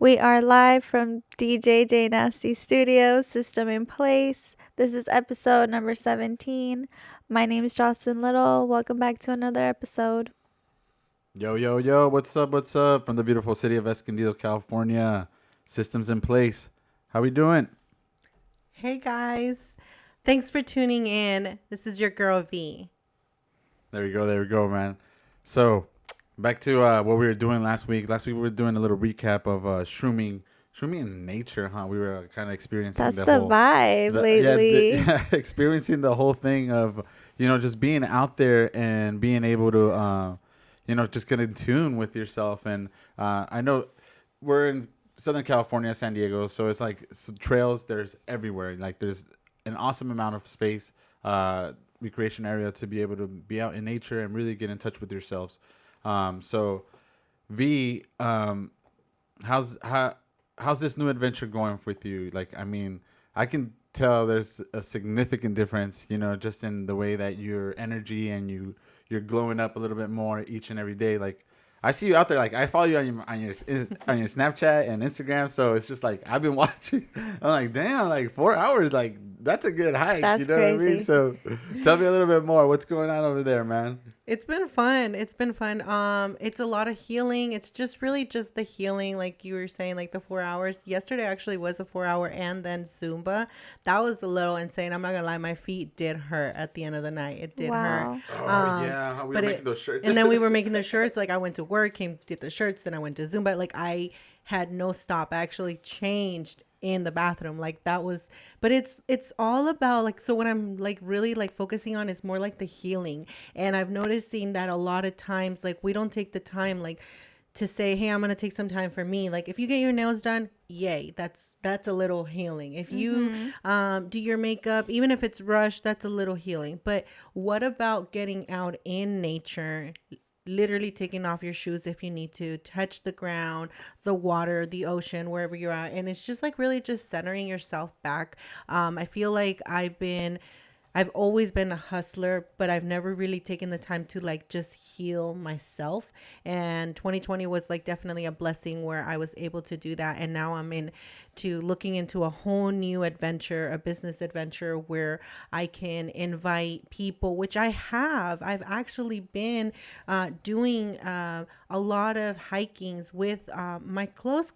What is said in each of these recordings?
We are live from DJ Nasty Studio, system in place. This is episode number 17. My name is Jocelyn Little. Welcome back to another episode. Yo, yo, yo, what's up, From the beautiful city of Escondido, California. Systems in place. How we doing? Hey, guys. Thanks for tuning in. This is your girl, V. There we go, man. So, back to what we were doing last week. Last week we were doing a little recap of Shroomin in nature, huh? We were kind of experiencing That's the whole vibe lately. experiencing the whole thing of, just being out there and being able to, just get in tune with yourself. And I know we're in Southern California, San Diego, so it's like trails. There's everywhere. Like there's an awesome amount of space, recreation area to be able to be out in nature and really get in touch with yourselves. So, V, how's this new adventure going with you? Like, I mean, I can tell there's a significant difference, just in the way that your energy and you're glowing up a little bit more each and every day. Like, I see you out there. Like, I follow you on your Snapchat and Instagram. So it's just like I've been watching. I'm like, damn, like 4 hours. Like, that's a good hike. That's what I mean? crazy. So tell me a little bit more. What's going on over there, man? It's been fun. It's a lot of healing. It's just really just the healing, like you were saying, like the 4 hours. Yesterday actually was a 4 hour and then Zumba. That was a little insane. I'm not gonna lie, my feet did hurt at the end of the night. It did hurt. Oh yeah, how we were making those shirts. And then we were making the shirts. Like I went to work, did the shirts, then I went to Zumba. Like I had no stop. I actually changed in the bathroom. Like that was, but it's all about like, so what I'm like really like focusing on is more like the healing. And I've noticing that a lot of times, like we don't take the time like to say, hey, I'm going to take some time for me. Like if you get your nails done, yay, that's a little healing. If you do your makeup, even if it's rushed, that's a little healing. But what about getting out in nature, literally taking off your shoes if you need to, touch the ground, the water, the ocean, wherever you're at. And it's just like really just centering yourself back. I feel like I've always been a hustler, but I've never really taken the time to like just heal myself. And 2020 was like definitely a blessing where I was able to do that. And now I'm looking into a whole new adventure, a business adventure where I can invite people, which I have. I've actually been doing a lot of hikings with my close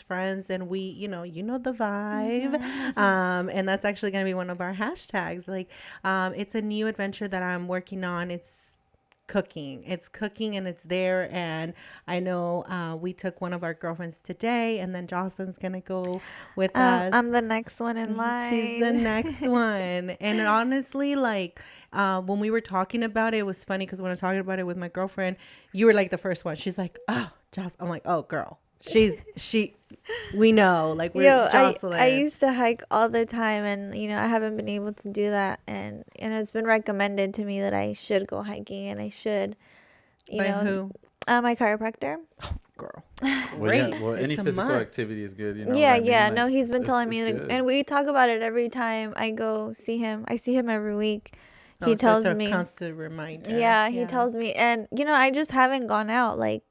friends, and we, the vibe. And that's actually going to be one of our hashtags. Like, it's a new adventure that I'm working on. It's cooking and it's there. And I know we took one of our girlfriends today, and then Jocelyn's gonna go with us. I'm the next one in line. She's the next one. And honestly, like when we were talking about it, it was funny because when I was talking about it with my girlfriend, you were like the first one. She's like, oh, Jocelyn. I'm like, oh, girl, we know, like we're Jocelyn. I used to hike all the time, and I haven't been able to do that, and it's been recommended to me that I should go hiking, and I should, By who? My chiropractor. Oh, girl, great. Well, any physical activity is good. Yeah. Like, no, he's been telling me, like, and we talk about it every time I go see him. I see him every week. He tells me, constant reminder. Yeah, he tells me, and I just haven't gone out. Like,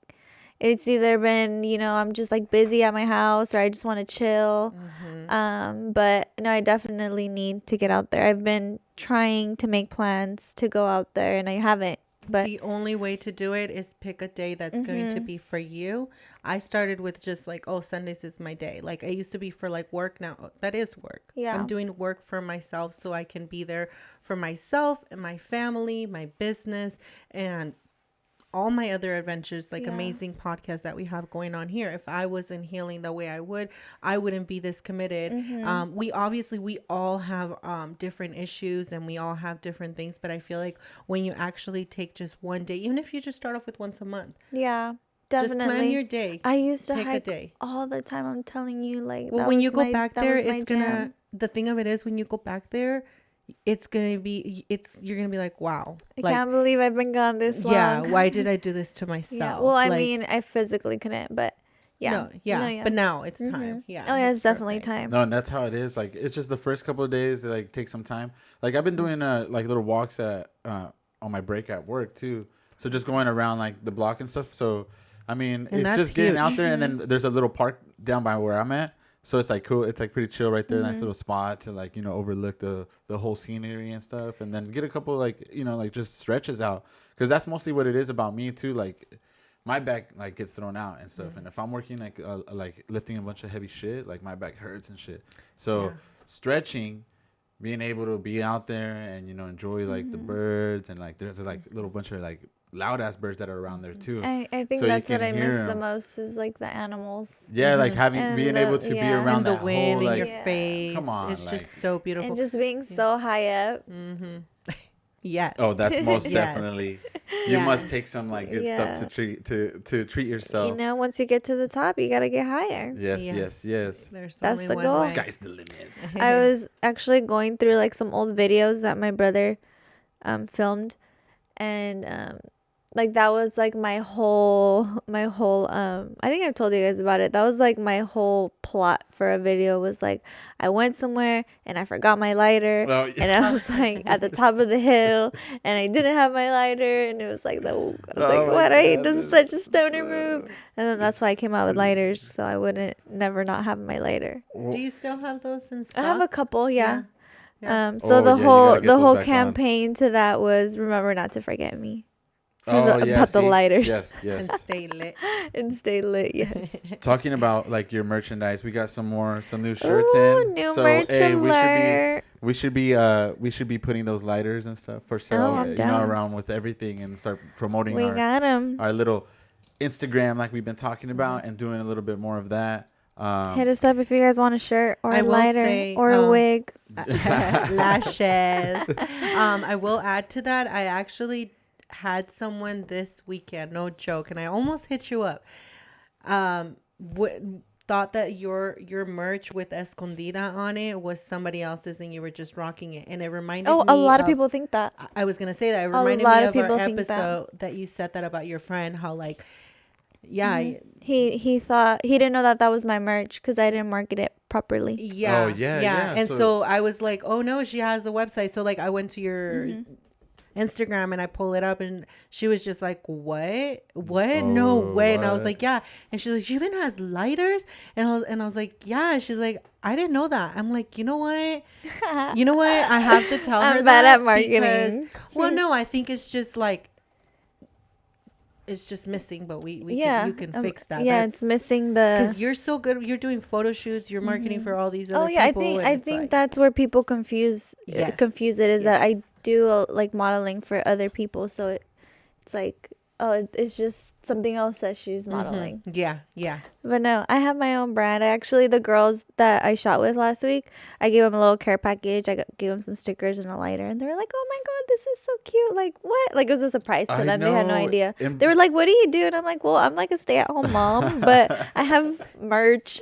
it's either been, I'm just like busy at my house, or I just want to chill. But no, I definitely need to get out there. I've been trying to make plans to go out there, and I haven't. But the only way to do it is pick a day that's going to be for you. I started with just like, oh, Sundays is my day. Like I used to be for like work. Now that is work. Yeah. I'm doing work for myself so I can be there for myself and my family, my business, and all my other adventures, like amazing podcasts that we have going on here. If I wasn't healing the way I wouldn't be this committed. We all have different issues, and we all have different things. But I feel like when you actually take just one day, even if you just start off with once a month. Yeah, definitely. Just plan your day. I used to pick hike a day. all the time. I'm telling you, like, well, when you go back there, the thing of it is when you go back there, you're gonna be like, wow, I can't believe I've been gone this long. Yeah, why did I do this to myself? Yeah. Well, I mean, I physically couldn't, but yeah. But now it's time. Yeah. Oh yeah, it's definitely time. No, and that's how it is. Like, it's just the first couple of days, it like takes some time. Like, I've been doing like little walks on my break at work too. So just going around like the block and stuff. So I mean, And it's that's just getting huge. out there, and then there's a little park down by where I'm at. So it's like cool. It's like pretty chill right there. Nice little spot to like, overlook the whole scenery and stuff, and then get a couple like, like just stretches out, because that's mostly what it is about me too. Like my back like gets thrown out and stuff, and if I'm working like lifting a bunch of heavy shit, like my back hurts and shit. So stretching, being able to be out there and enjoy like the birds, and like there's like a little bunch of like loud ass birds that are around there too. I think So you that's what can I hear miss the 'em. most is like the animals. Yeah, like And being able to be yeah. around And the that wind whole in like your face. come on, it's like- just so beautiful. And just being so high up. Yes. Oh, that's most Yes. definitely. You Yeah. must take some like good stuff to treat yourself. Once you get to the top, you gotta get higher. Yes. There's There's That's only the one goal. way. sky's the limit. I was actually going through like some old videos that my brother filmed, and like that was like my whole I think I've told you guys about it. That was like my whole plot for a video, was like I went somewhere and I forgot my lighter, Oh, yeah. and I was like at the top of the hill and I didn't have my lighter, and it was like I was like, my what? God, This is such a stoner move. And then that's why I came out with lighters, so I wouldn't never not have my lighter. Do you still have those in stock? I have a couple, yeah. Yeah. So Oh, the yeah, you whole gotta get the those whole back on. campaign to that was remember not to forget me. Oh, yeah, about the see? lighters. Yes. And stay lit. And stay lit, yes. Talking about like your merchandise, we got some new shirts Ooh, in. new So merch hey, alert. we should be putting those lighters and stuff for sale, Oh, I'm down. around with everything, and start promoting We got them. our little Instagram like we've been talking about, and doing a little bit more of that. Hit us up if you guys want a shirt or I a will lighter say, or a wig. Lashes. I will add to that. I actually had someone this weekend, no joke, and I almost hit you up. Thought that your merch with Escondida on it was somebody else's, and you were just rocking it, and it reminded me. A lot of people think that. I was gonna say that it reminded lot me of of our people think that. episode that you said that about your friend. How like, yeah, He thought he didn't know that was my merch because I didn't market it properly. yeah, Oh, yeah. And So- so I was like, oh no, she has the website. So like I went to your Instagram and I pull it up, and she was just like, what? No way. And I was what? like, yeah. And she's like, she even has lighters. And I was like, yeah. She's like, I didn't know that. I'm like, you know what? I have to tell her I'm bad that at marketing. because- well, no, I think it's just like, it's just missing, but we Yeah. you can fix that. Yeah, it's missing the. because you're so good. You're doing photo shoots. You're marketing for all these other Oh yeah, people. and I it's think like- that's where people confuse Yes, it is that I yes. do like modeling for other people, so it's like it's just something else that she's modeling. Yeah. But no, I have my own brand. The girls that I shot with last week, I gave them a little care package. Gave them some stickers and a lighter, and they were like, "Oh my god, this is so cute!" Like what? Like it was a surprise to I them. They had no know. idea. And- They were like, "What do you do?" And I'm like, "Well, I'm like a stay-at-home mom, but I have merch."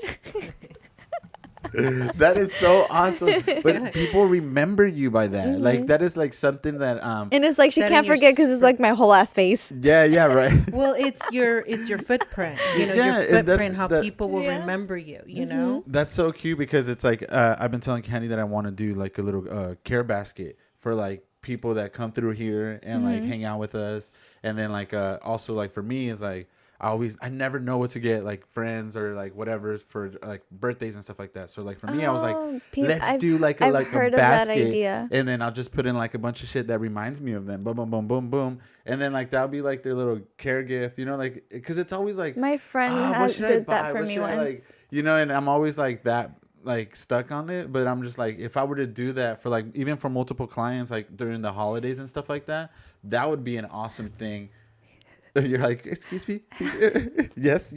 That is so awesome. But people remember you by that. Like that is like something that And it's like she Setting can't your forget because it's like my whole ass face. yeah, right. Well, it's your footprint. Yeah, Your and that's- footprint. How that- people will Yeah. remember you. You know. That's so cute, because it's like I've been telling Candy that I want to do like a little care basket for like people that come through here and like hang out with us, and then like also like for me is like I never know what to get like friends or like whatever for like birthdays and stuff like that. So like for me, I was like, let's do like a heard of that basket, idea. and then I'll just put in like a bunch of shit that reminds me of them. Boom, boom, boom, boom, boom, and then like that'll be like their little care gift, like because it's always like My friend what should I did buy? that for What me should I, once. like, and I'm always like that, like stuck on it. But I'm just like, if I were to do that for like even for multiple clients, like during the holidays and stuff like that, that would be an awesome thing. You're like, excuse me, yes,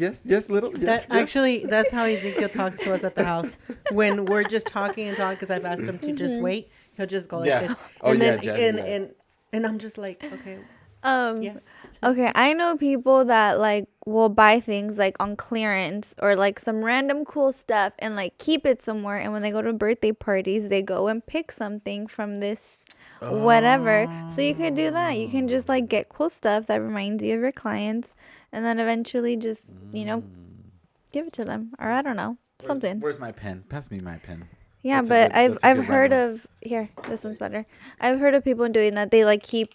little. Yes, That actually, that's how Ezekiel talks to us at the house when we're just talking and talking. Because I've asked him to just wait. He'll just go like Yeah. this, Oh, and yeah, then Jazzy, and I'm just like, okay, yes. Okay, I know people that like will buy things like on clearance or like some random cool stuff and like keep it somewhere, and when they go to birthday parties, they go and pick something from this whatever. So you could do that. You can just like get cool stuff that reminds you of your clients, and then eventually just give it to them, or I don't know, something. Where's my pen? Pass me my pen. Yeah, That's a but good- that's a I've good heard rhyme. of here. This one's better. I've heard of people doing that. They like keep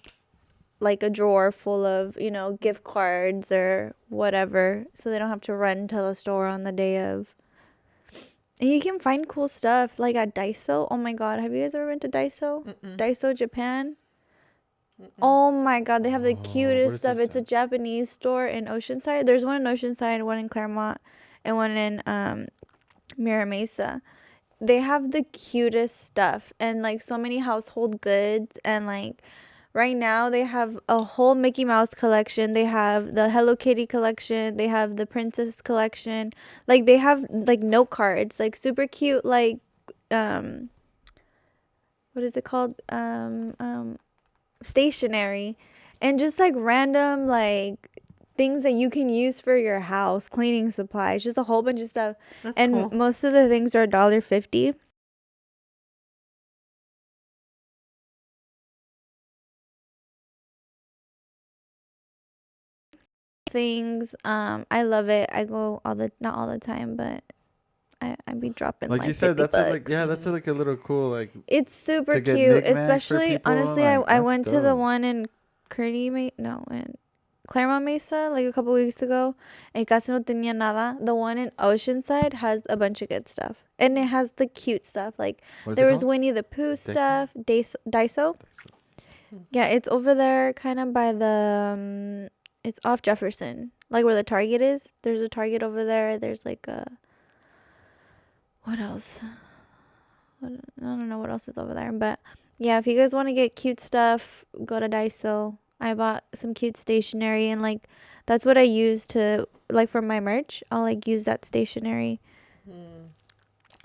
like a drawer full of, gift cards or whatever, so they don't have to run to the store on the day of. And you can find cool stuff like at Daiso. Oh my God, have you guys ever been to Daiso? Daiso, Japan. Oh my God, they have the cutest stuff. It's a Japanese store in Oceanside. There's one in Oceanside, one in Claremont, and one in Mira Mesa. They have the cutest stuff and like so many household goods, and like right now they have a whole Mickey Mouse collection. They have the Hello Kitty collection. They have the Princess collection. Like they have like note cards, like super cute, like what is it called? Stationery, and just like random like things that you can use for your house, cleaning supplies, just a whole bunch of stuff. That's and cool. Most of the things are $1.50. Things, I love it. I go not all the time, but I be dropping Like like you said, 50 that's bucks. that's like a little cool like It's super to get cute, knickknacks for especially people. honestly. Like, I that's went to the dope. one in in Claremont Mesa like a couple weeks ago, and casi no tenía nada. The one in Oceanside has a bunch of good stuff, and it has the cute stuff. Like What is there it was called? Winnie the Pooh stuff. Daiso. Yeah, it's over there, kind of by the. It's off Jefferson, like where the Target is. There's a Target over there. There's like a. What else? I don't know what else is over there, but yeah, if you guys want to get cute stuff, go to Daiso. I bought some cute stationery, and like that's what I use to like for my merch. I'll like use that stationery.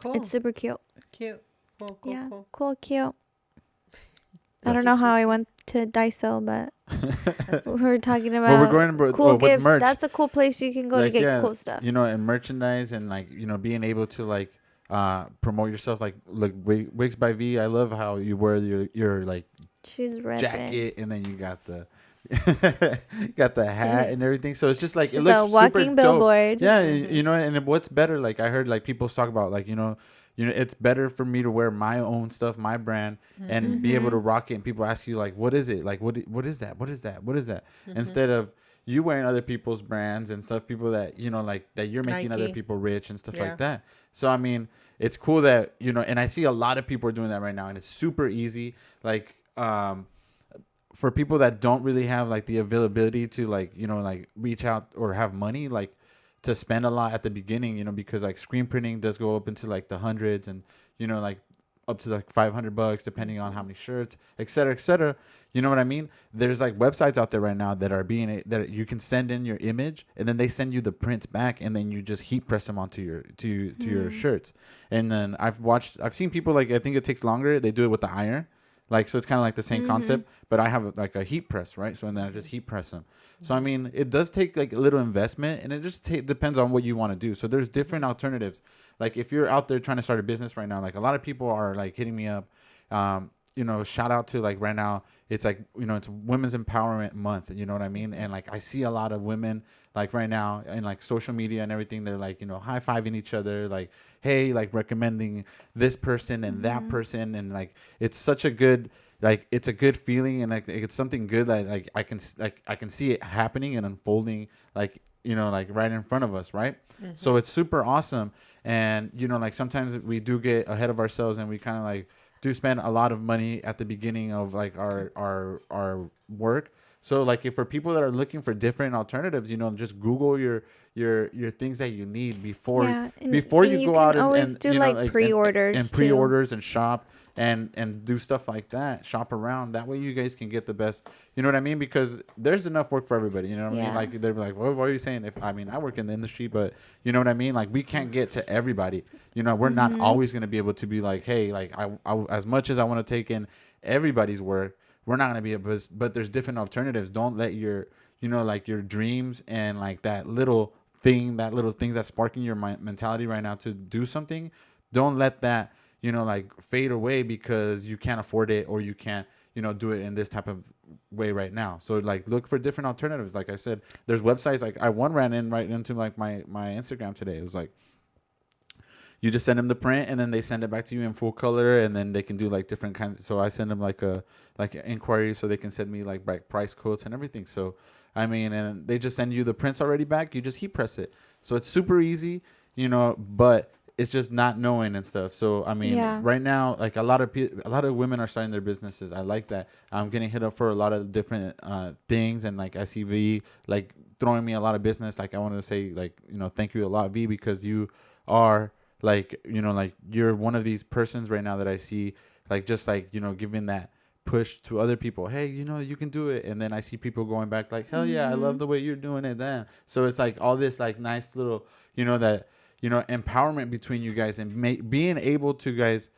Cool. It's super cute. Cute. Cool. Yeah, Cool. cute. I don't know how I went to Daiso, but we were talking about we're going to, cool with gifts. merch. That's a cool place you can go to get cool stuff. And merchandise, and like being able to like promote yourself. Like Wigs by V. I love how you wear your like She's repping. jacket, and then you got the got the hat and everything. So it's just like She's it looks a walking super billboard. dope. Yeah, and what's better? Like I heard like people talk about like it's better for me to wear my own stuff, my brand, and be able to rock it. And people ask you like, what is it? Like what is that? What is that? What is that? Instead of you wearing other people's brands and stuff, people that like that you're making Nike. other people rich and stuff like that. So I mean, it's cool that and I see a lot of people are doing that right now, and it's super easy. Like for people that don't really have like the availability to like like reach out or have money like to spend a lot at the beginning, because like screen printing does go up into like the hundreds, and like up to like $500 depending on how many shirts, et cetera, et cetera. You know what I mean? There's like websites out there right now that are that you can send in your image, and then they send you the prints back, and then you just heat press them onto your your shirts. And then I've seen people like, I think it takes longer. They do it with the iron. Like, so it's kind of like the same concept, but I have like a heat press, right? So, and then I just heat press them. So, I mean, it does take like a little investment, and it just depends on what you want to do. So there's different alternatives. Like if you're out there trying to start a business right now, like a lot of people are like hitting me up, shout out to like right now, it's like, it's Women's Empowerment Month, you know what I mean? And like, I see a lot of women like right now in like social media and everything, they're like, high-fiving each other, like, hey, like recommending this person and that person. And like, it's such a good, like, it's a good feeling. And like, it's something good that like, I can see it happening and unfolding, like, like right in front of us. Right. So it's super awesome. And, like sometimes we do get ahead of ourselves, and we kind of like do spend a lot of money at the beginning of like our work. So like if for people that are looking for different alternatives, just Google your things that you need before you go out and do like pre-orders and pre-orders and shop and do stuff like that. Shop around. That way you guys can get the best. You know what I mean? Because there's enough work for everybody. You know what I mean? Like they're like, what are you saying? I work in the industry, but you know what I mean? Like we can't get to everybody. We're not always going to be able to be like, hey, like I as much as I want to take in everybody's work, we're not going to be able to, but there's different alternatives. Don't let your, like your dreams and like that little thing that's sparking your mentality right now to do something. Don't let that, like fade away because you can't afford it, or you can't, do it in this type of way right now. So like look for different alternatives. Like I said, there's websites, like I ran into like my Instagram today. It was like, you just send them the print, and then they send it back to you in full color, and then they can do like different kinds. So I send them like an inquiry, so they can send me like price quotes and everything. So I mean, and they just send you the prints already back. You just heat press it, so it's super easy, but it's just not knowing and stuff. So I mean, right now, like a lot of women are starting their businesses. I like that. I'm getting hit up for a lot of different things, and like I see V like throwing me a lot of business. Like I want to say like thank you a lot, V, because you are like like you're one of these persons right now that I see like just like giving that push to other people. Hey, you can do it. And then I see people going back like, hell yeah, I love the way you're doing it. Then so it's like all this like nice little that empowerment between you guys, and being able to guys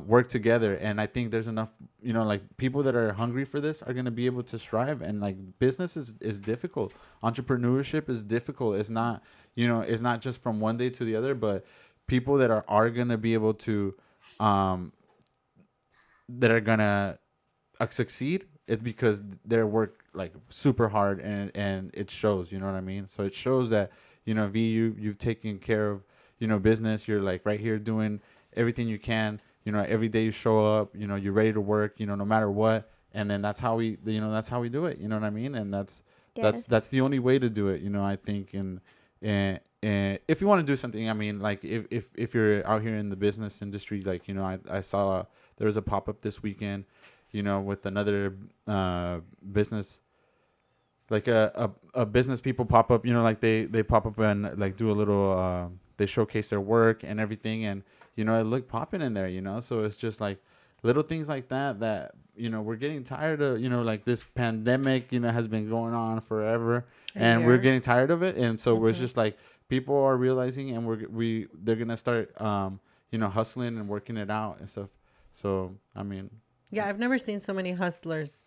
work together. And I think there's enough like people that are hungry for this are going to be able to strive. And like business is difficult. Entrepreneurship is difficult. It's not it's not just from one day to the other, but people that are going to be able to that are going to succeed, it's because their work like super hard, and it shows. You know what I mean? So it shows that V, you've taken care of business. You're like right here doing everything you can. Every day you show up. You're ready to work. No matter what. And then that's how we that's how we do it. You know what I mean? And that's the only way to do it. I think. And if you want to do something, I mean, like if you're out here in the business industry, like I saw there was a pop-up this weekend with another business, like a business people pop up, like they pop up and like do a little, they showcase their work and everything. And, it looked popping in there, so it's just like little things like that, we're getting tired of, like this pandemic, has been going on forever, and we're getting tired of it. And so we're just like, people are realizing, and they're going to start, hustling and working it out and stuff. So, I mean, yeah, I've never seen so many hustlers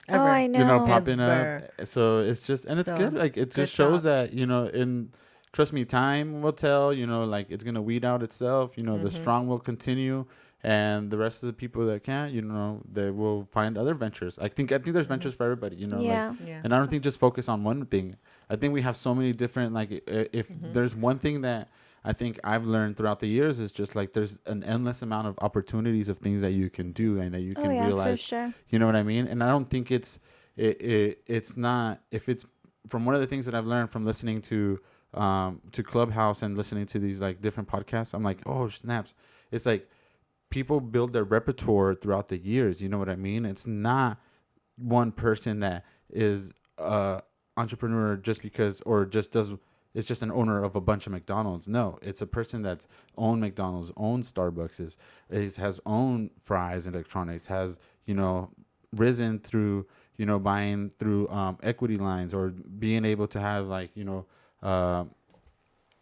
ever. Oh, I know. Popping Ever. up. So it's just, and it's good. Like it just shows that, trust me, time will tell, like it's going to weed out itself. The strong will continue, and the rest of the people that can't, they will find other ventures. I think there's ventures for everybody, Yeah. And I don't think just focus on one thing. I think we have so many different, like if there's one thing that I think I've learned throughout the years is just like there's an endless amount of opportunities of things that you can do and that you can realize. For sure. You know what I mean? And I don't think it's not, if it's from one of the things that I've learned from listening to Clubhouse and listening to these like different podcasts, I'm like, oh snaps. It's like people build their repertoire throughout the years. You know what I mean? It's not one person that is entrepreneur just because, or just does, it's just an owner of a bunch of McDonald's. No, it's a person that's owned McDonald's, owned Starbucks, has owned Fry's Electronics, has, risen through, buying through equity lines, or being able to have like,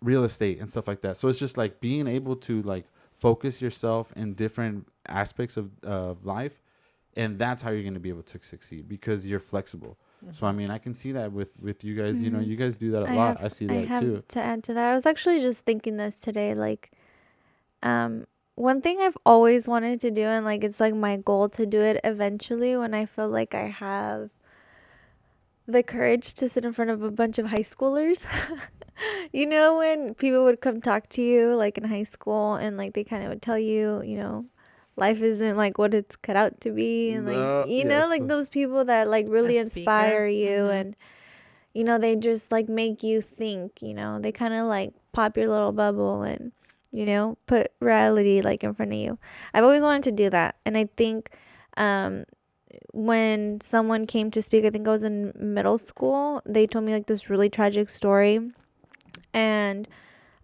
real estate and stuff like that. So it's just like being able to like focus yourself in different aspects of life. And that's how you're going to be able to succeed, because you're flexible. So, I mean, I can see that with you guys, you guys do that a lot. I see that too. To add to that, I was actually just thinking this today, like, one thing I've always wanted to do, and like, it's like my goal to do it eventually when I feel like I have the courage to sit in front of a bunch of high schoolers. When people would come talk to you like in high school, and like they kind of would tell you, life isn't like what it's cut out to be, and like like those people that like really inspire you, and they just like make you think, they kind of like pop your little bubble and put reality like in front of you. I've always wanted to do that, and I think when someone came to speak, I think I was in middle school, they told me like this really tragic story, and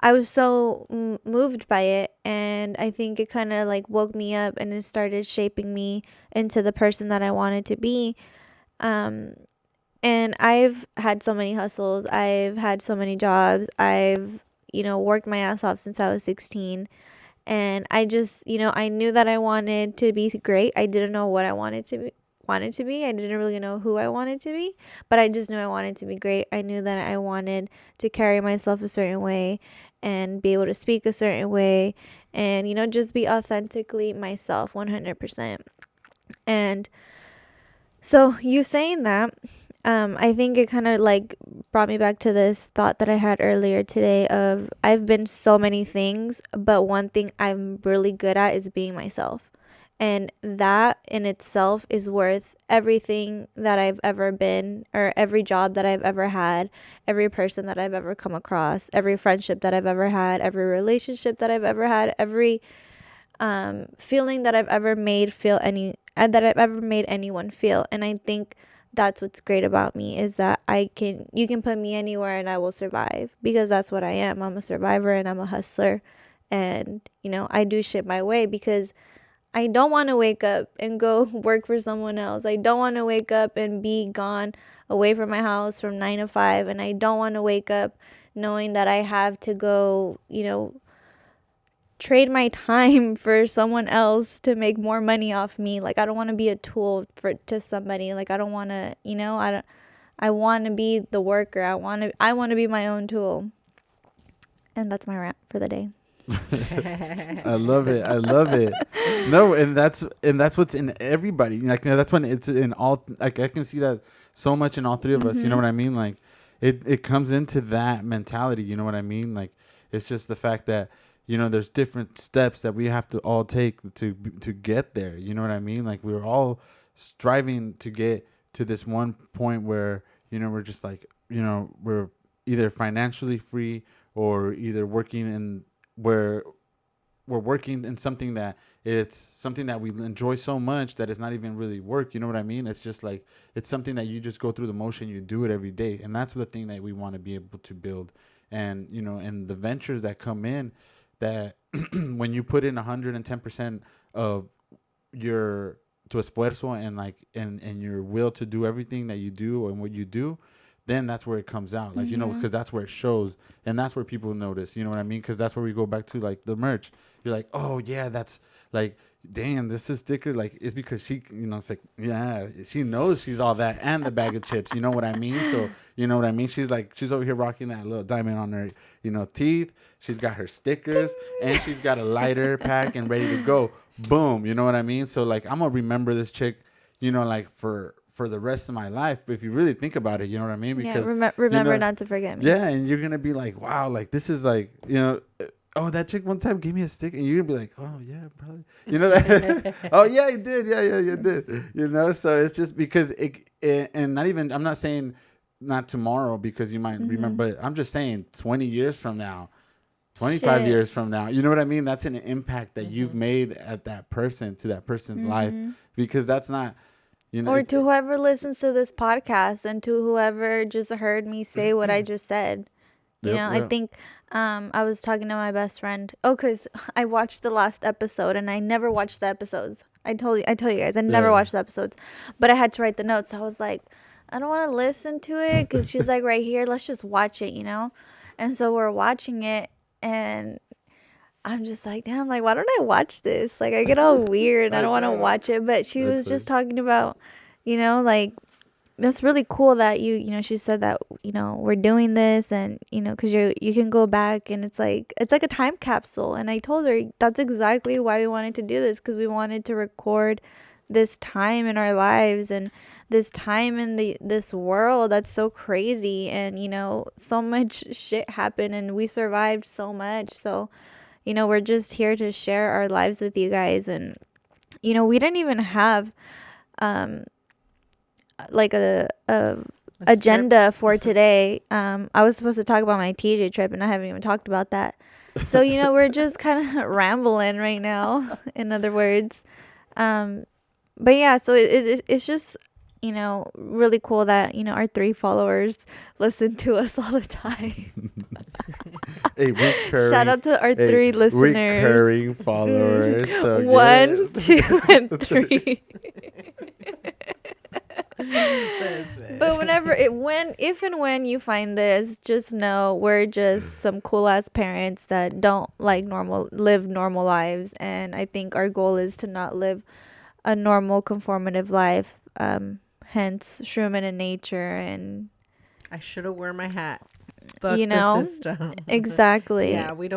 I was so moved by it, and I think it kind of like woke me up, and it started shaping me into the person that I wanted to be. And I've had so many hustles. I've had so many jobs. I've, worked my ass off since I was 16. And I just, I knew that I wanted to be great. I didn't know what I wanted to be. I didn't really know who I wanted to be, but I just knew I wanted to be great. I knew that I wanted to carry myself a certain way and be able to speak a certain way, and just be authentically myself 100%. And so you saying that, I think it kind of like brought me back to this thought that I had earlier today of I've been so many things, but one thing I'm really good at is being myself. And that in itself is worth everything that I've ever been, or every job that I've ever had, every person that I've ever come across, every friendship that I've ever had, every relationship that I've ever had, every feeling that I've ever made that I've ever made anyone feel. And I think that's what's great about me is that you can put me anywhere and I will survive, because that's what I am. I'm a survivor and I'm a hustler, and I do shit my way because I don't want to wake up and go work for someone else. I don't want to wake up and be gone away from my house from 9 to 5, and I don't want to wake up knowing that I have to go, trade my time for someone else to make more money off me. Like, I don't want to be a tool to somebody. Like, I don't want to, I want to be the worker. I want to be my own tool. And that's my rant for the day. I love it. No, and that's what's in everybody. Like, that's when it's in all. Like, I can see that so much in all three of us. You know what I mean? Like, it comes into that mentality. You know what I mean? Like, it's just the fact that there's different steps that we have to all take to get there. You know what I mean? Like, we're all striving to get to this one point where we're just like we're either financially free or either working in where we're working in something that it's something that we enjoy so much that it's not even really work. You know what I mean? It's just like, it's something that you just go through the motion, you do it every day. And that's the thing that we want to be able to build. And, and the ventures that come in, that when you put in 110% of your tu esfuerzo and like, and your will to do everything that you do and what you do, then that's where it comes out. Like, because that's where it shows. And that's where people notice, you know what I mean? Because that's where we go back to, like, the merch. You're like, oh, yeah, that's, like, damn, this is sticker. Like, it's because she, it's like, yeah, she knows she's all that and the bag of chips. You know what I mean? So, you know what I mean? She's like, she's over here rocking that little diamond on her, teeth. She's got her stickers and she's got a lighter pack and ready to go. Boom. You know what I mean? So, like, I'm going to remember this chick, like, for the rest of my life. But if you really think about it, you know what I mean? Because remember not to forget me. Yeah, and you're gonna be like, wow, like, this is like, oh, that chick one time gave me a stick, and you're gonna be like, oh yeah, probably, oh yeah, you did, yeah, you did, so it's just because and not even, I'm not saying not tomorrow, because you might remember, but I'm just saying 20 years from now, 25 years from now, you know what I mean? That's an impact that you've made at that person, to that person's life, because that's not, or to whoever listens to this podcast, and to whoever just heard me say what I just said. I think I was talking to my best friend. Oh, because I watched the last episode, and I never watched the episodes. I tell you guys, I never watched the episodes. But I had to write the notes. I was like, I don't want to listen to it because she's like right here. Let's just watch it, And so we're watching it, and I'm just like, damn, like, why don't I watch this? Like, I get all weird and I don't want to watch it. But she was just talking about, like, that's really cool that she said that, we're doing this, and, because you can go back, and it's like a time capsule. And I told her that's exactly why we wanted to do this, because we wanted to record this time in our lives and this time in this world that's so crazy. And, so much shit happened and we survived so much. So, we're just here to share our lives with you guys. And, we didn't even have, like a agenda for today. I was supposed to talk about my TJ trip, and I haven't even talked about that. So, we're just kind of rambling right now, in other words. But yeah, so it's just, really cool that, our 3 followers listen to us all the time. Hey, shout out to our 3 listeners. Recurring followers. So 1, 2, and 3. But if and when you find this, just know we're just some cool ass parents that don't live normal lives. And I think our goal is to not live a normal conformative life. Hence Shroomin in nature. And I should have worn my hat. Fuck the system. Exactly. Yeah, we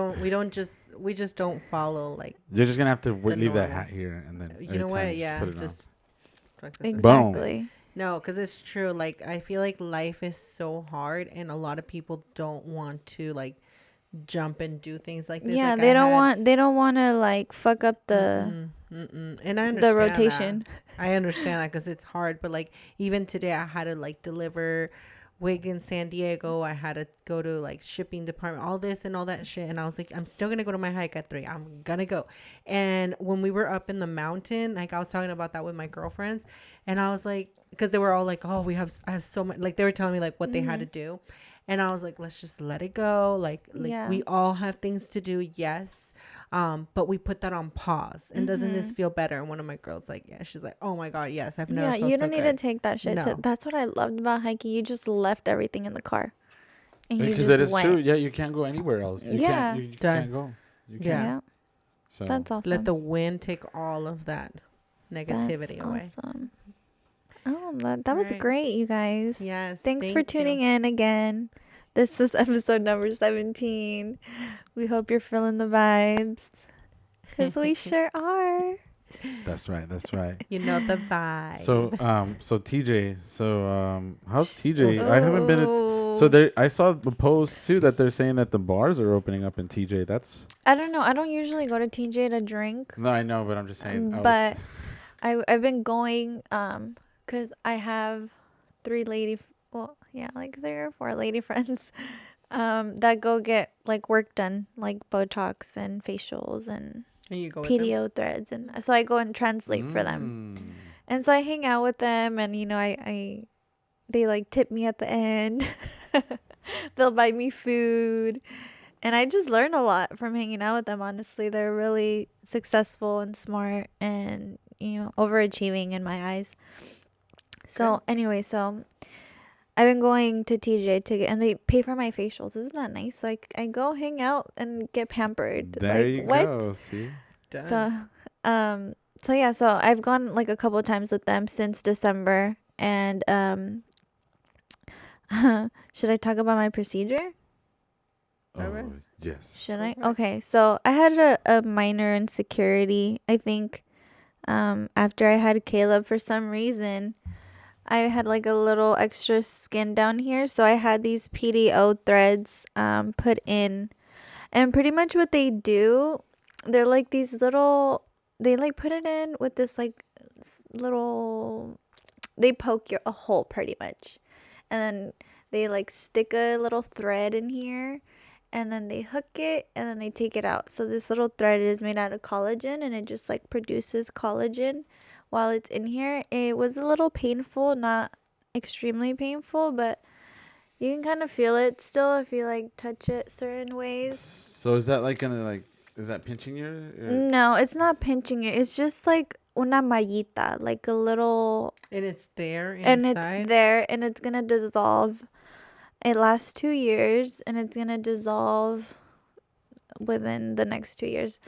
just don't follow, like, you're just gonna have to leave that hat here, and then you know what? Yeah, just exactly. No, because it's true. Like, I feel like life is so hard, and a lot of people don't want to like jump and do things like this. Yeah, Like, they don't want to like fuck up and I the understand rotation. that. I understand that because it's hard. But like, even today, I had to like deliver wig in San Diego. I had to go to like shipping department, all this and all that shit. And I was like, I'm still gonna go to my hike at 3. I'm gonna go. And when we were up in the mountain, like I was talking about that with my girlfriends, and I was like, because they were all like, oh, I have so much. Like they were telling me like what they had to do. And I was like, let's just let it go. Like Yeah. we all have things to do. Yes. But we put that on pause. And doesn't this feel better? And one of my girls like, yeah, she's like, oh my God, yes. I've never Yeah, felt you so don't need good. to take that shit. No. That's what I loved about hiking. You just left everything in the car, and you Because just that is went. true. Yeah, you can't go anywhere else. You Yeah. can't. You Done. can't go. You can't. Yeah. Yeah, So that's awesome. Let the wind take all of that negativity away. Awesome. Oh, that was Right. great, you guys. Yes. Thanks for thank tuning you. in again. This is episode number 17. We hope you're feeling the vibes, because we sure are. that's right. That's right. You know the vibe. So TJ. How's TJ? I haven't been. So Oh. there, I saw the post too that they're saying that the bars are opening up in TJ. That's I don't know. I don't usually go to TJ to drink, no, I know, but I'm just saying. but I've been going because I have 3 like 3 or 4 lady friends that go get like work done, like Botox and facials and And you go with them. PDO threads, and so I go and translate for them. And so I hang out with them, and they like tip me at the end. They'll buy me food, and I just learn a lot from hanging out with them. Honestly, they're really successful and smart, and overachieving in my eyes. So anyway, so I've been going to TJ and they pay for my facials. Isn't that nice? So I go hang out and get pampered. There like, you what? go. See. Done. So I've gone like a couple of times with them since December, and should I talk about my procedure? Oh, yes. Should I? Okay, so I had a minor insecurity, I think, after I had Caleb. For some reason, I had like a little extra skin down here, so I had these PDO threads put in, and pretty much what they do, they're like these little, they like put it in with this like little, they poke a hole pretty much, and then they like stick a little thread in here, and then they hook it, and then they take it out. So this little thread is made out of collagen, and it just like produces collagen while it's in here. It was a little painful, not extremely painful, but you can kind of feel it still if you like touch it certain ways. So is that like gonna like? Is that pinching you? No, it's not pinching it. It's just like una mallita, like a little, And it's there inside. and it's there, and it's gonna dissolve. It lasts 2 years, and it's gonna dissolve within the next 2 years.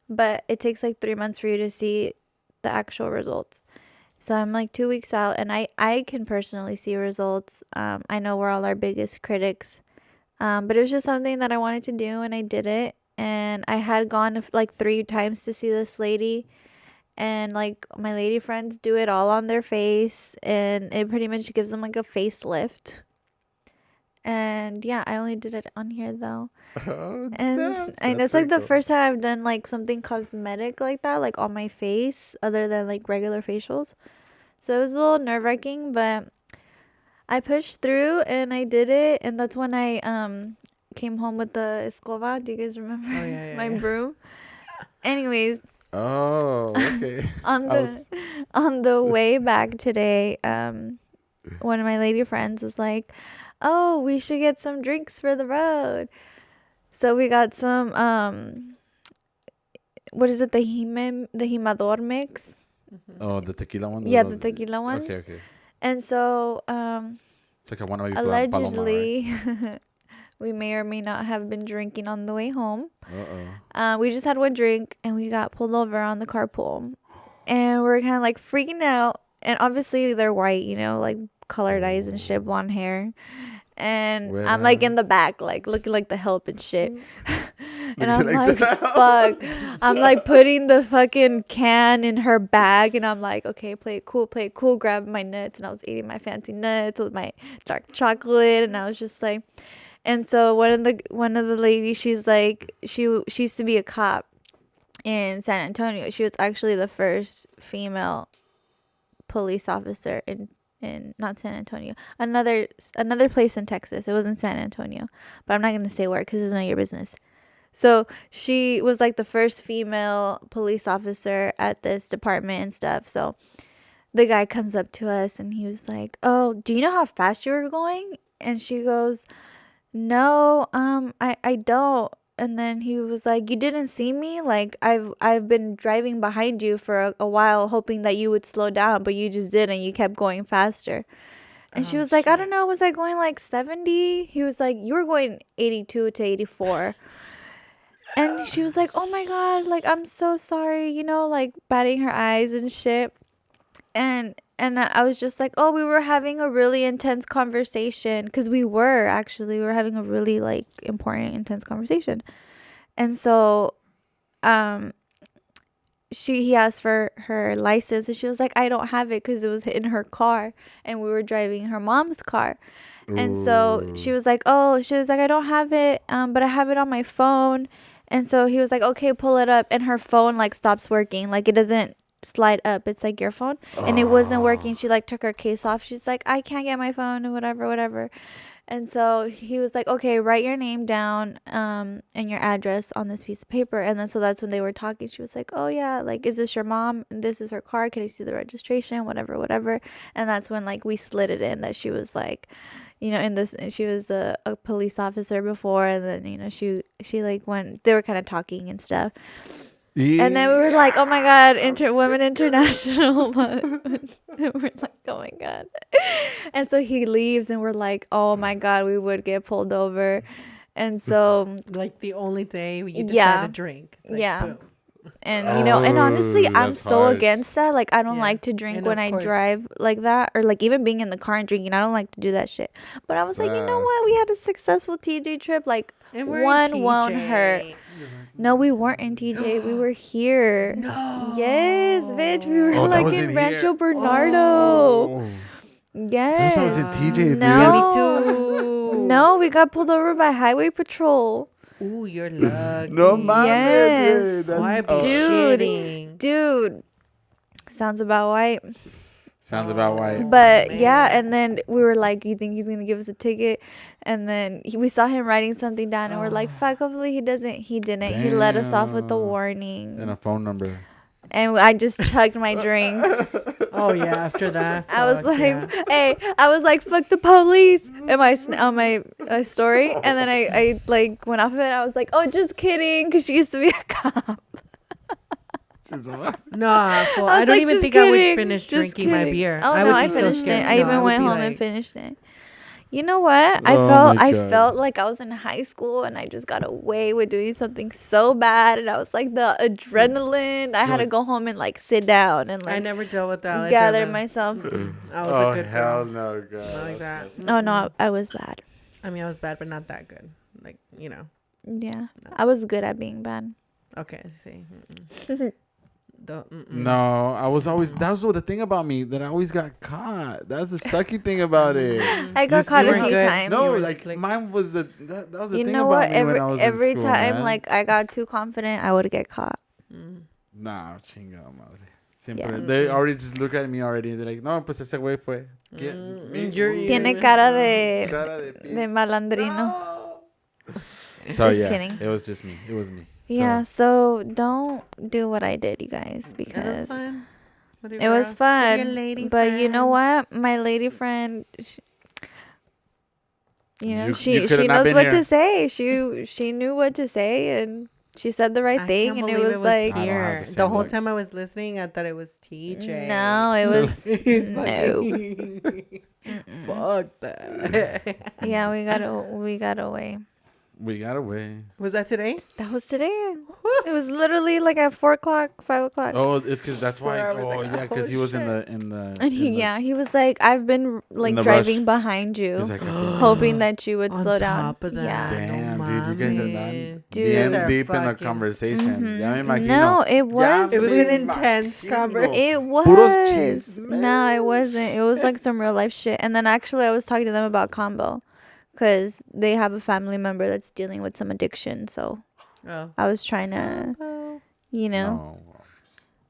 But it takes like 3 months for you to see the actual results. So I'm like 2 weeks out, and I can personally see results. I know we're all our biggest critics, but it was just something that I wanted to do, and I did it. And I had gone like 3 times to see this lady, and like my lady friends do it all on their face, and it pretty much gives them like a facelift. And yeah, I only did it on here though. Oh, And it's like the first time I've done like something cosmetic like that, like on my face, other than like regular facials. So it was a little nerve-wracking, but I pushed through and I did it. And that's when I came home with the escoba. Do you guys remember? Oh, yeah, my yeah. broom? Anyways, Oh, okay. on the way back today, one of my lady friends was like, "Oh, we should get some drinks for the road." So we got some what is it, the Jimador mix? Oh, the tequila one. Yeah, the tequila one. Okay. And so It's like a one of allegedly we may or may not have been drinking on the way home. We just had one drink, and we got pulled over on the carpool, and we're kind of like freaking out. And obviously they're white, like colored eyes and shit, blonde hair. And Red I'm like in eyes. the back, like looking like the help and shit. And I'm Looking like like, the help. fuck. I'm like putting the fucking can in her bag, and I'm like, okay, play it cool, grab my nuts. And I was eating my fancy nuts with my dark chocolate, and I was just like, and so one of the ladies, she's like, she used to be a cop in San Antonio. She was actually the first female police officer in not San Antonio, another place in Texas. It wasn't San Antonio, but I'm not gonna say where because it's none of your business. So she was like the first female police officer at this department and stuff. So the guy comes up to us and he was like, "Oh, do you know how fast you were going?" And she goes, "No, I don't." And then he was like, "You didn't see me? Like I've been driving behind you for a while hoping that you would slow down, but you just didn't. You kept going faster." And she was like, "I don't know, was I going like 70?" He was like, "You were going 82 to 84." And she was like, "Oh my God, like I'm so sorry," like batting her eyes and shit. And I was just like, "Oh, we were having a really intense conversation," because we were having a really like important, intense conversation. And so, he asked for her license, and she was like, "I don't have it," because it was in her car, and we were driving her mom's car. And so she was like, "I don't have it, but I have it on my phone." And so he was like, "Okay, pull it up." And her phone like stops working, like it doesn't slide up. It's like your phone, and it wasn't working. She like took her case off. She's like, "I can't get my phone," and whatever. And so he was like, "Okay, write your name down, and your address on this piece of paper." And then so that's when they were talking. She was like, "Oh yeah, like is this your mom? This is her car. Can I see the registration? Whatever." And that's when like we slid it in that she was like, in this, she was a police officer before, and then she like went. They were kind of talking and stuff. Yeah. And then we were like, "Oh my God, Women International Month." And we're like, "Oh my God." And so he leaves, and we're like, "Oh my God, we would get pulled over." And so, like the only day you decide to drink. Like, yeah. boom. And and honestly, I'm so harsh. against that. Like, I don't like to drink when I drive like that, or like even being in the car and drinking. I don't like to do that shit. But I was like, you know what? We had a successful TJ trip. Like, one won't hurt. No, we weren't in TJ. We were here. No. Yes, bitch. We were like in Rancho Bernardo. Yes. I was in TJ, dude. No. Yeah, me too. No, we got pulled over by Highway Patrol. Ooh, you're lucky. No mames. Yes. Why be shitting? Dude. Sounds about right. Sounds about right. But yeah, and then we were like, "You think he's gonna give us a ticket?" And then we saw him writing something down, and we're like, "Fuck, hopefully he doesn't." He didn't. Damn. He let us off with a warning and a phone number. And I just chugged my drink. Oh yeah, after that, I was like, "Hey," I was like, "Fuck the police," on my story, and then I like went off of it. I was like, "Oh, just kidding," because she used to be a cop. Nah, fool. I don't even think I would finish drinking my beer. Oh no, I finished it. I even went home and finished it. You know what? I felt like I was in high school, and I just got away with doing something so bad, and I was like the adrenaline. I had to go home and like sit down and like. I never dealt with that. Gather myself. I was a good hell girl. No, God. Not like that. No, I was bad. I mean, I was bad, but not that good. Like Yeah, no. I was good at being bad. Okay, see. No, I was always. That was the thing about me, that I always got caught. That's the sucky thing about it. I got caught a few times. No, like mine was that was the thing know about what? me when I was every in school, time man. like I got too confident, I would get caught. Nah, chinga madre. Siempre. They already just look at me already. They're like, "No, pues ese güey fue." Tiene cara de malandrino. So Just yeah, kidding. it was just me. It was me. Yeah, so don't do what I did, you guys, because it was fun. But you know what? My lady friend, she knows what to say. She knew what to say, and she said the right thing, and it was like here. The whole time I was listening, I thought it was TJ. No, it was no. Fuck that. Yeah, we got away. We got away. Was that today? That was today. It was literally like at 4 o'clock, 5 o'clock. Oh, it's because that's why. 4 hours Oh, ago. yeah, because he was in the And he was like, I've been like the driving rush. behind you, He's like, hoping that you would On slow down. top of that. Yeah. damn, No dude, you guys are mames. not Dude. bien Are deep in the fucking- conversation. Ya me imagino. No, it was. It was me an intense imagino. conversation. It Puros was. chismes. No, it wasn't. It was like some real life shit. And then actually, I was talking to them about combo, because they have a family member that's dealing with some addiction. So Oh. I was trying to, you know, No.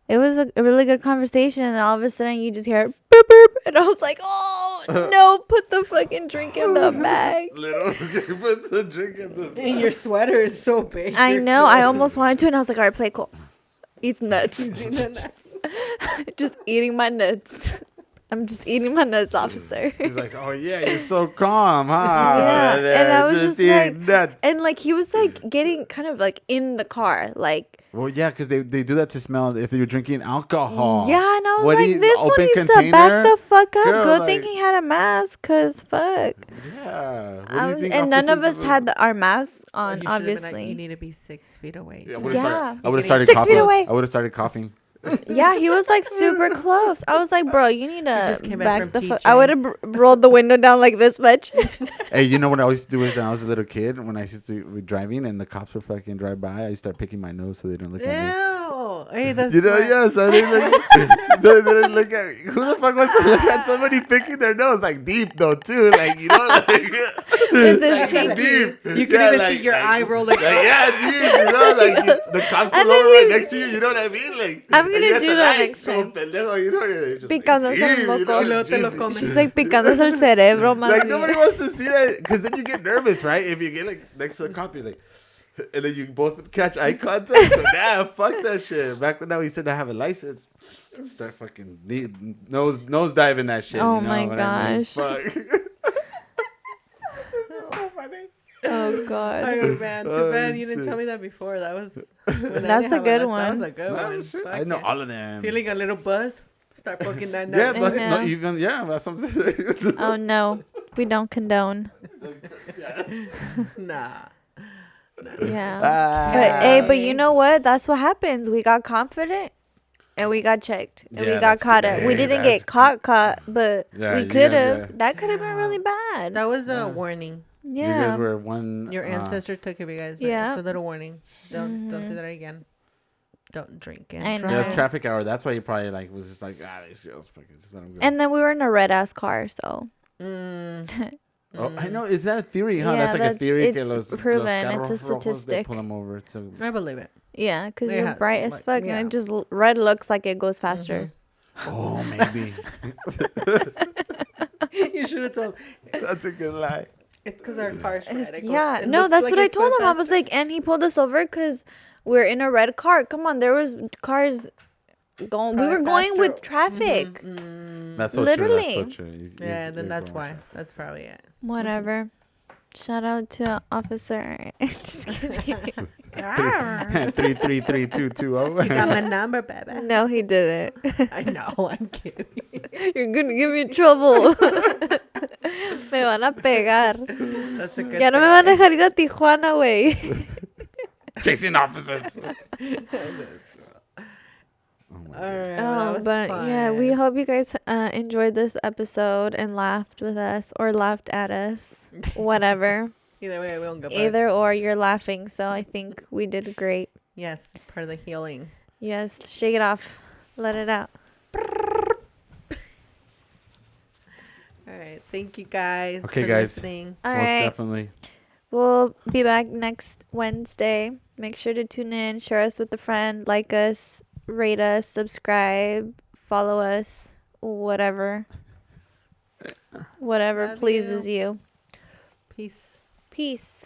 it was a really good conversation. And all of a sudden, you just hear boop boop, and I was like, oh no, put the fucking drink in the bag. Little, put the drink in the. And your sweater is so big. I You're know. I good. almost wanted to, and I was like, all right, play cool. Eats nuts. Just eating my nuts. I'm just eating my nuts, officer. He's like, oh yeah, you're so calm, huh? Yeah, Over there, and I was just eating like, nuts. and like he was like getting kind of like in the car, like Well, yeah, because they do that to smell if you're drinking alcohol. yeah, and I was What do like, you- this one open needs to container? back the fuck up. Girl, Good thing like- he had a mask, cause fuck. Yeah. What do you think And none of officers us are- had our masks You on, should have been like, you obviously. need to be 6 feet away. Yeah, I So- would've Yeah. started- I would have started 6 feet coughing. away. I would have started coughing. Yeah, he was like super close. I was like, bro, you need just to came back back from the fuck. TJ. I would have rolled the window down like this much. Hey, you know what I used to do is when I was a little kid, when I used to be driving and the cops would fucking drive by, I used to start picking my nose so they don't look at me. Ew. Hey, that's You know, smart. yeah, so they look, so they didn't look at who the fuck wants to look at somebody picking their nose like deep though too, like you know, like With this like, pinky. deep. You can even see your eye roll like, yeah, deep, you know, like the cops And pull then over right he's- next to you, you know what I mean? Like I'm and gonna you got do the that light, next como time. pendejo, you know, you're just Picándose el deep, you moco. know, Y luego te lo Jesus. comes. She's like picándose el cerebro, más Like bien. nobody wants to see that because then you get nervous, right? If you get like next to the cop, you're like, and then you both catch eye contact. So nah, fuck that shit. Back when he said I have a license, start fucking nose diving that shit. Oh you know my what I mean? gosh. Fuck. so funny. Oh god. Oh man, too Oh, bad you didn't shit. tell me that before. That was when I That's didn't a have good That one. was a good Nah, one. shit. Fuck I know yeah. all of them. Feeling a little buzz. Start poking that Yeah, nose. that's Yeah. not even. Yeah, that's what I'm saying. Oh no, we don't condone. Nah. Yeah. Ah. But you know what? That's what happens. We got confident and we got checked and Yeah, we got that's caught good. up. We Hey, didn't that's get caught, but Yeah, we you could guys, have. yeah. That could have been really bad. That was a warning. You Yeah. guys were one. Your ancestor took of you guys. But Yeah. It's a little warning. Don't do that again. Don't drink and I drive. Yeah, it's know. traffic hour. That's why he probably like was just like, these girls fucking just let them go. And then we were in a red ass car, so Oh, I know. Is that a theory, huh? Yeah, that's like a that's- theory. it's que los proven. carros It's a rojos, they statistic. pull them over to. I believe it. yeah, because They you're had, bright as like, fuck, yeah. and it just red looks like it goes faster. Oh, maybe. You should have told. That's a good lie. It's because our car's red. It goes- Yeah, it no, looks that's like what I it's told going him. I was faster. like, and he pulled us over because we're in a red car. Come on, there was cars going. We Probably were going faster. with traffic. That's so Literally. true. That's so true. Yeah, then that's why. That's probably it. Whatever. Shout out to Officer. Just kidding. 333220. Got my number, baby. No, he didn't. I know. I'm kidding. You're gonna give me trouble. Me van a pegar. That's a good. Ya no me van a dejar ir a Tijuana, güey. Chasing officers. All right. Well, that was But fun. yeah, we hope you guys enjoyed this episode and laughed with us or laughed at us. Whatever. Either way, we won't go back. Either or, you're laughing. So I think we did great. Yes, it's part of the healing. Yes, shake it off. Let it out. All right. Thank you guys Okay, for guys. listening. All Most right. definitely. We'll be back next Wednesday. Make sure to tune in, share us with a friend, like us, rate us, subscribe, follow us, whatever. Whatever Love pleases you. Peace. Peace.